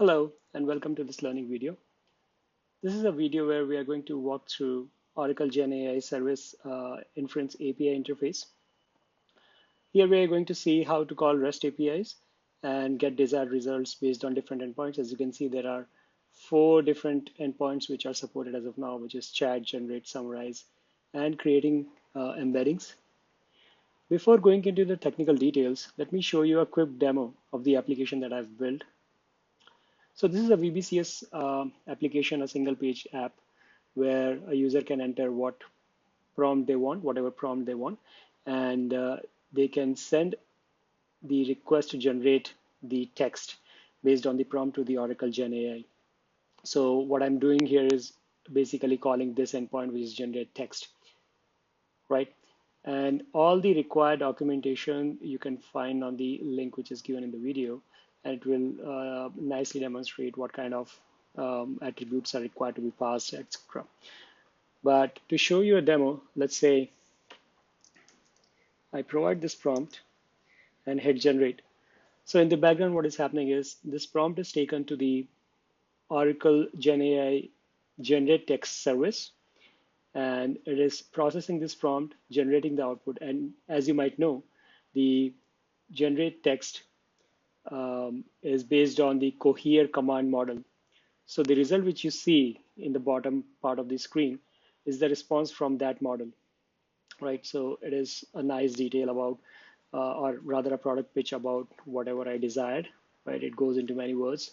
Hello and welcome to this learning video. This is a video where we are going to walk through Oracle GenAI Service Inference API interface. Here we are going to see how to call REST APIs and get desired results based on different endpoints. As you can see, there are 4 different endpoints which are supported as of now, which is chat, generate, summarize, and creating embeddings. Before going into the technical details, let me show you a quick demo of the application that I've built. So this is a VBCS application, a single page app where a user can enter what prompt they want, whatever prompt they want, and they can send the request to generate the text based on the prompt to the Oracle GenAI. So what I'm doing here is basically calling this endpoint, which is generate text, right? And all the required documentation you can find on the link which is given in the video, and it will nicely demonstrate what kind of attributes are required to be passed, etc. But to show you a demo, let's say I provide this prompt and hit generate. So in the background, what is happening is this prompt is taken to the Oracle GenAI generate text service, and it is processing this prompt, generating the output. And as you might know, the generate text is based on the cohere command model. So the result which you see in the bottom part of the screen is the response from that model, right? So it is a nice detail about, or rather a product pitch about whatever I desired, right? It goes into many words.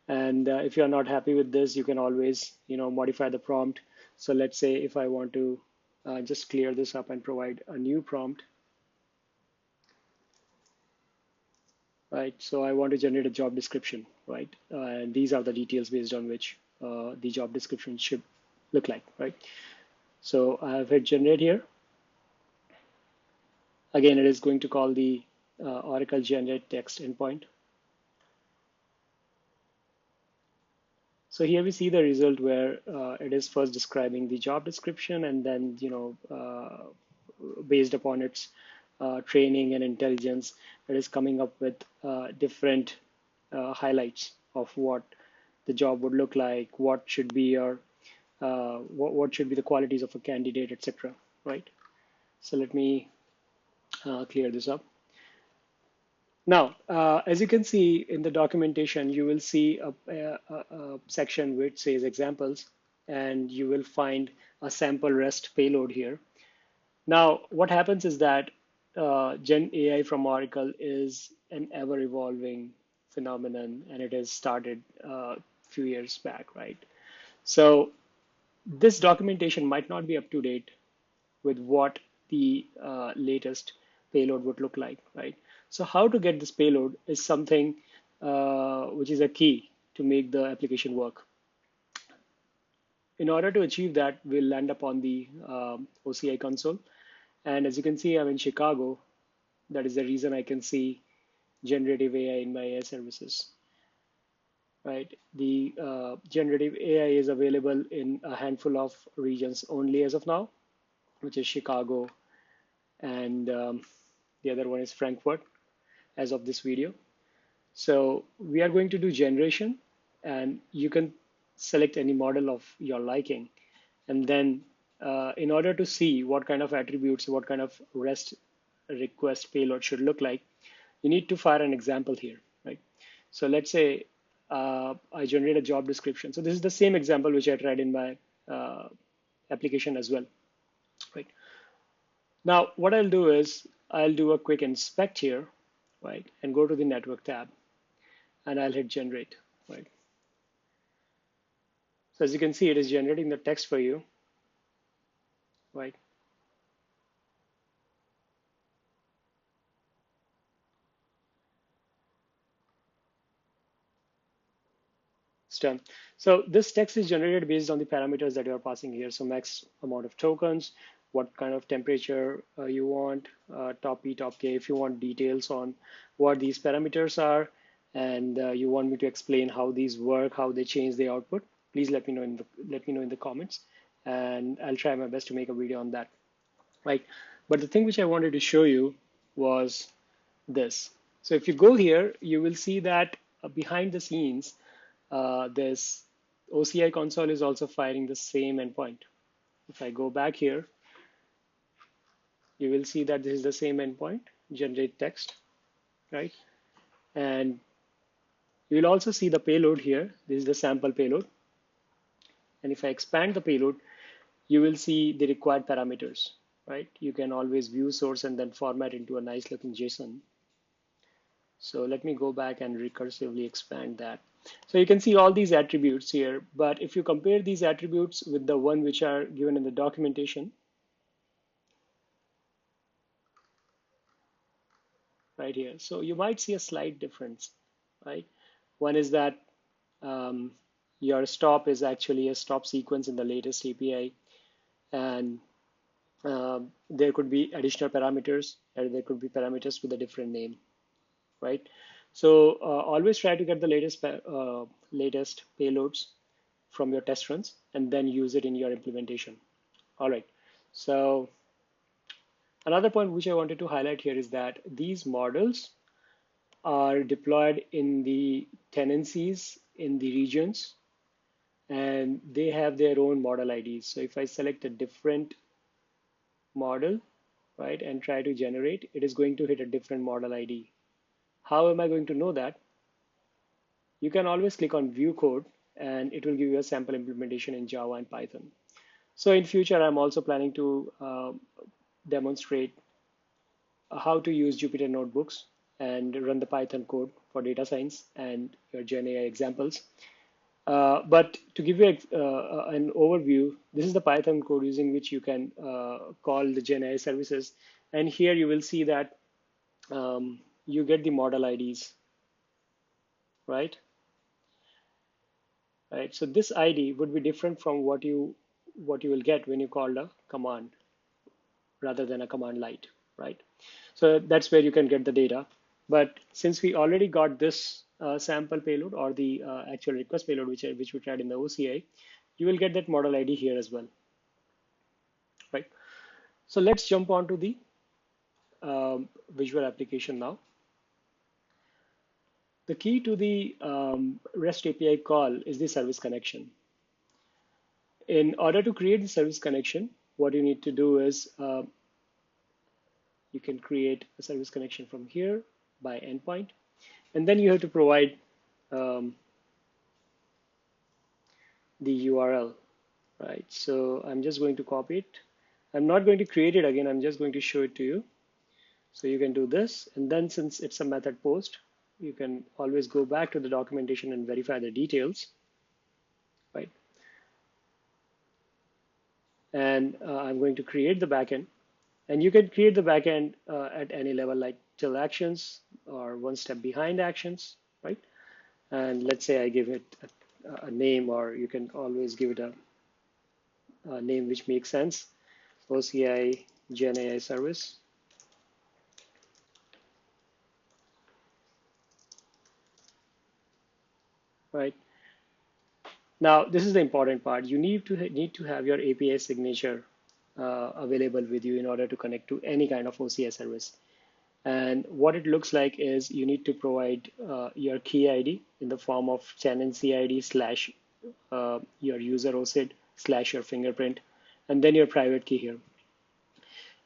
And if you're not happy with this, you can always, modify the prompt. So let's say if I want to just clear this up and provide a new prompt, right? So I want to generate a job description, right? And these are the details based on which the job description should look like, right? So I have hit generate here. Again, it is going to call the Oracle generate text endpoint. So here we see the result where it is first describing the job description, and then, based upon its training and intelligence, it is coming up with different highlights of what the job would look like, what should be your, what should be the qualities of a candidate, etc. Right? So let me clear this up. Now, as you can see in the documentation, you will see a section which says examples, and you will find a sample REST payload here. Now, what happens is that Gen AI from Oracle is an ever-evolving phenomenon, and it has started a few years back, right? So this documentation might not be up to date with what the latest payload would look like, right? So how to get this payload is something which is a key to make the application work. In order to achieve that, we'll land up on the OCI console. And as you can see, I'm in Chicago. That is the reason I can see generative AI in my AI services, right? The generative AI is available in a handful of regions only as of now, which is Chicago, and the other one is Frankfurt as of this video. So we are going to do generation, and you can select any model of your liking. And then in order to see what kind of attributes, what kind of REST request payload should look like, you need to fire an example here, right? So let's say I generate a job description. So this is the same example which I tried in my application as well, right? Now, what I'll do is I'll do a quick inspect here, right, and go to the network tab, and I'll hit generate, right? So as you can see, it is generating the text for you, right? It's done. So this text is generated based on the parameters that you are passing here. So max amount of tokens, what kind of temperature you want, top P, top K, if you want details on what these parameters are, and you want me to explain how these work, how they change the output, please let me know in the comments, and I'll try my best to make a video on that, right? But the thing which I wanted to show you was this. So if you go here, you will see that behind the scenes, this OCI console is also firing the same endpoint. If I go back here, you will see that this is the same endpoint, generate text, right? And you will also see the payload here. This is the sample payload. And if I expand the payload, you will see the required parameters, right? You can always view source and then format into a nice looking JSON. So let me go back and recursively expand that. So you can see all these attributes here, but if you compare these attributes with the one which are given in the documentation, right here, so you might see a slight difference, right? One is that um, your stop is actually a stop sequence in the latest API, and there could be additional parameters, and there could be parameters with a different name, right? So always try to get the latest payloads from your test runs and then use it in your implementation. All right. So another point which I wanted to highlight here is that these models are deployed in the tenancies in the regions, and they have their own model IDs. So if I select a different model, right, and try to generate, it is going to hit a different model ID. How am I going to know that? You can always click on view code and it will give you a sample implementation in Java and Python. So in future, I'm also planning to demonstrate how to use Jupyter notebooks and run the Python code for data science and your GenAI examples. But to give you an overview, this is the Python code using which you can call the GenAI services. And here you will see that you get the model IDs, right? Right. So this ID would be different from what you will get when you call a command rather than a command light, right? So that's where you can get the data. But since we already got this sample payload or the actual request payload, which we tried in the OCI, you will get that model ID here as well, right? So let's jump on to the visual application now. The key to the REST API call is the service connection. In order to create the service connection, what you need to do is you can create a service connection from here by endpoint, and then you have to provide um, the URL, right? So I'm just going to copy it. I'm not going to create it again. I'm just going to show it to you. So you can do this, and then since it's a method post, you can always go back to the documentation and verify the details, right? And I'm going to create the backend, and you can create the backend at any level, like till actions or one step behind actions, right? And let's say I give it a name, or you can always give it a name which makes sense. OCI GenAI service, right? Now, this is the important part. You need to have your API signature available with you in order to connect to any kind of OCI service. And what it looks like is you need to provide your key ID in the form of tenancy ID slash your user OSID slash your fingerprint, and then your private key here.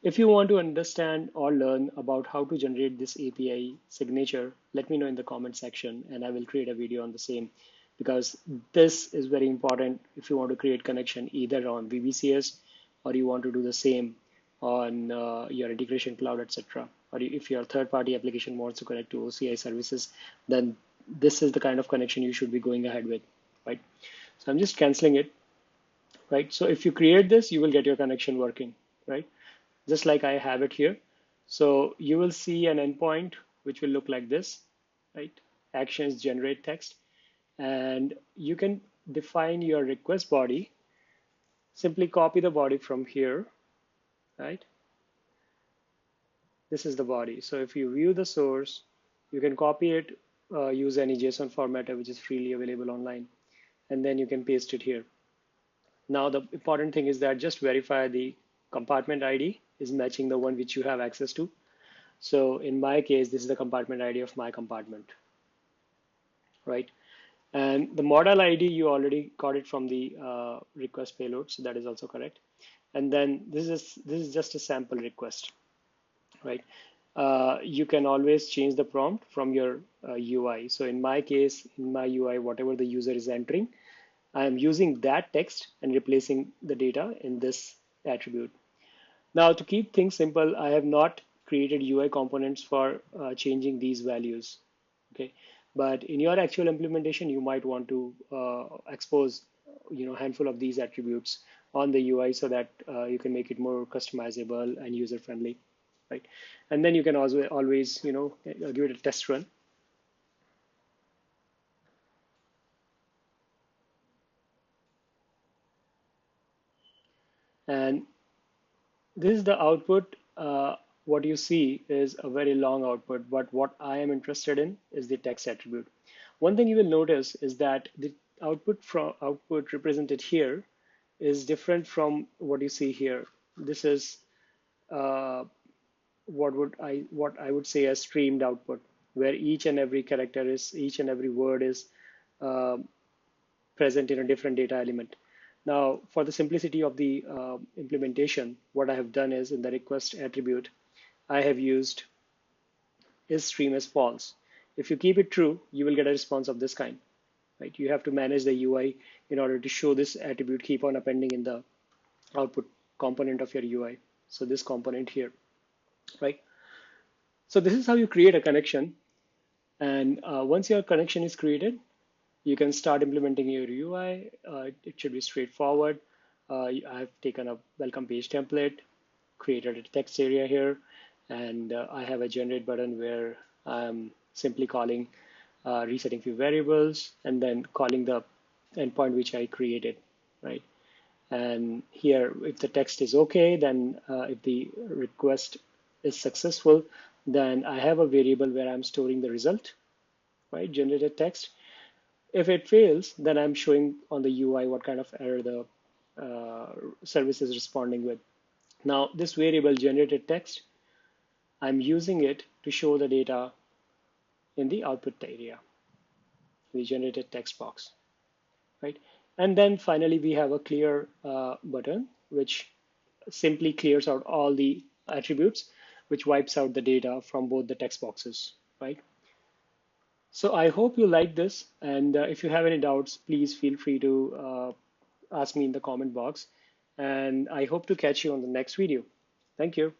If you want to understand or learn about how to generate this API signature, let me know in the comment section and I will create a video on the same, because this is very important if you want to create connection either on VBCS or you want to do the same on your integration cloud, etc. Or if your third-party application wants to connect to OCI services, then this is the kind of connection you should be going ahead with, right? So I'm just canceling it, right? So if you create this, you will get your connection working, right? Just like I have it here. So you will see an endpoint which will look like this, right? Actions generate text, and you can define your request body. Simply copy the body from here, right? This is the body. So if you view the source, you can copy it, use any JSON formatter which is freely available online, and then you can paste it here. Now the important thing is that just verify the compartment ID is matching the one which you have access to. So in my case, this is the compartment ID of my compartment, right? And the model ID, you already got it from the request payload, so that is also correct. And then this is just a sample request, right? You can always change the prompt from your UI. So in my case, in my UI, whatever the user is entering, I am using that text and replacing the data in this attribute. Now, to keep things simple, I have not created UI components for changing these values. Okay, but in your actual implementation, you might want to expose, handful of these attributes on the UI so that you can make it more customizable and user friendly, right? And then you can also always, give it a test run. And this is the output. What you see is a very long output, but what I am interested in is the text attribute. One thing you will notice is that the output represented here is different from what you see here. This is uh, what I would say a streamed output, where each and every word is uh, present in a different data element. Now, for the simplicity of the implementation, what I have done is in the request attribute, I have used is stream as false. If you keep it true, you will get a response of this kind, right? You have to manage the UI in order to show this attribute keep on appending in the output component of your UI. So this component here, right? So this is how you create a connection. And once your connection is created, you can start implementing your UI. It should be straightforward. I've taken a welcome page template, created a text area here, and I have a generate button where I'm simply calling resetting few variables and then calling the endpoint which I created, right? And here, if the text is okay, then if the request is successful, then I have a variable where I'm storing the result, right? Generated text. If it fails, then I'm showing on the UI what kind of error the service is responding with. Now, this variable generated text, I'm using it to show the data in the output area, the generated text box, right? And then finally, we have a clear button, which simply clears out all the attributes, which wipes out the data from both the text boxes, right? So I hope you like this. And if you have any doubts, please feel free to ask me in the comment box. And I hope to catch you on the next video. Thank you.